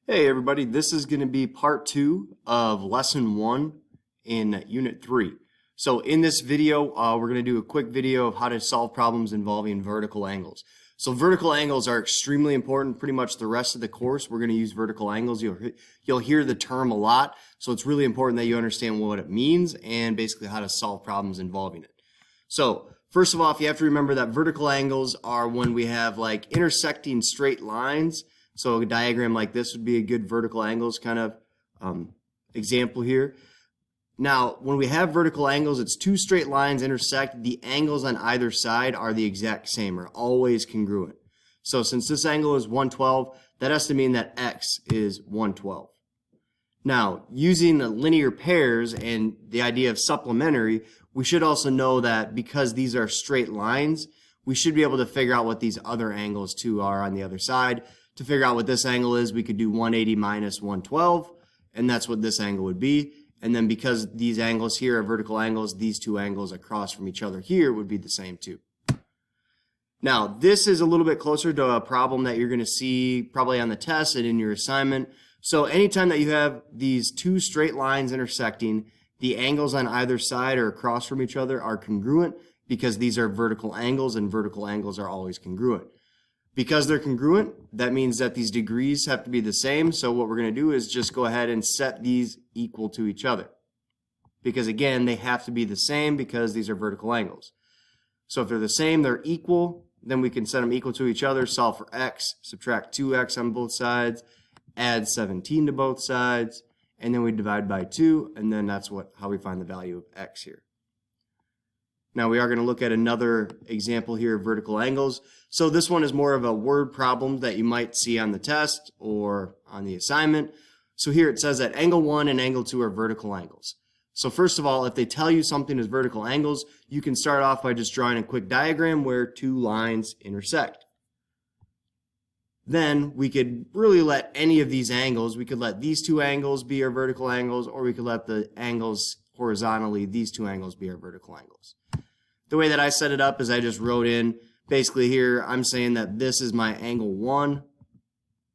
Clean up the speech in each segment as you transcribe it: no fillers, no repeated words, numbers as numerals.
Hey everybody, this is going to be part 2 of lesson 1 in unit 3. So in this video, we're going to do a quick video of how to solve problems involving vertical angles. So vertical angles are extremely important. Pretty much the rest of the course, we're going to use vertical angles. You'll hear the term a lot, so it's really important that you understand what it means and basically how to solve problems involving it. So first of all, you have to remember that vertical angles are when we have like intersecting straight lines. So a diagram like this would be a good vertical angles kind of example here. Now, when we have vertical angles, it's two straight lines intersect. The angles on either side are the exact same, or always congruent. So since this angle is 112, that has to mean that x is 112. Now, using the linear pairs and the idea of supplementary, we should also know that because these are straight lines, we should be able to figure out what these other angles too are on the other side. To figure out what this angle is, we could do 180 minus 112, and that's what this angle would be. And then because these angles here are vertical angles, these two angles across from each other here would be the same too. Now, this is a little bit closer to a problem that you're going to see probably on the test and in your assignment. So anytime that you have these two straight lines intersecting, the angles on either side or across from each other are congruent because these are vertical angles, and vertical angles are always congruent. Because they're congruent, that means that these degrees have to be the same. So what we're going to do is just go ahead and set these equal to each other. Because again, they have to be the same because these are vertical angles. So if they're the same, they're equal, then we can set them equal to each other, solve for x, subtract 2x on both sides, add 17 to both sides, and then we divide by 2, and then that's how we find the value of x here. Now we are going to look at another example here of vertical angles. So this one is more of a word problem that you might see on the test or on the assignment. So here it says that angle 1 and angle 2 are vertical angles. So first of all, if they tell you something is vertical angles, you can start off by just drawing a quick diagram where two lines intersect. Then we could really let any of these angles, we could let these two angles be our vertical angles, or we could let the angles horizontally, these two angles be our vertical angles. The way that I set it up is I just wrote in, basically here, I'm saying that this is my angle 1,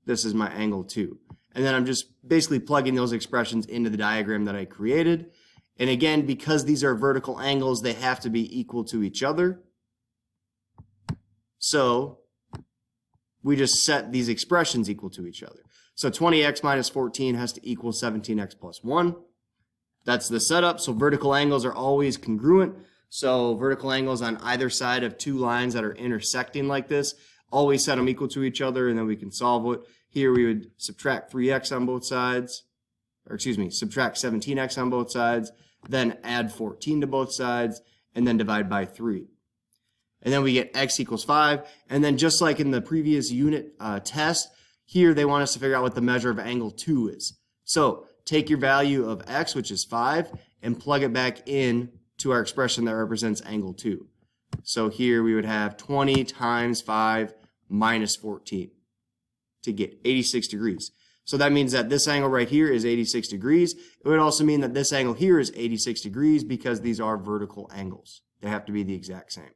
this is my angle 2. And then I'm just basically plugging those expressions into the diagram that I created. And again, because these are vertical angles, they have to be equal to each other. So we just set these expressions equal to each other. So 20x minus 14 has to equal 17x plus 1. That's the setup. So vertical angles are always congruent. So vertical angles on either side of two lines that are intersecting like this, always set them equal to each other, and then we can solve it. Here we would subtract 3x on both sides, or excuse me, subtract 17x on both sides, then add 14 to both sides, and then divide by 3. And then we get x equals 5. And then just like in the previous unit test, here they want us to figure out what the measure of angle 2 is. So take your value of x, which is 5, and plug it back in to our expression that represents angle 2. So here we would have 20 times 5 minus 14 to get 86 degrees. So that means that this angle right here is 86 degrees. It would also mean that this angle here is 86 degrees because these are vertical angles. They have to be the exact same.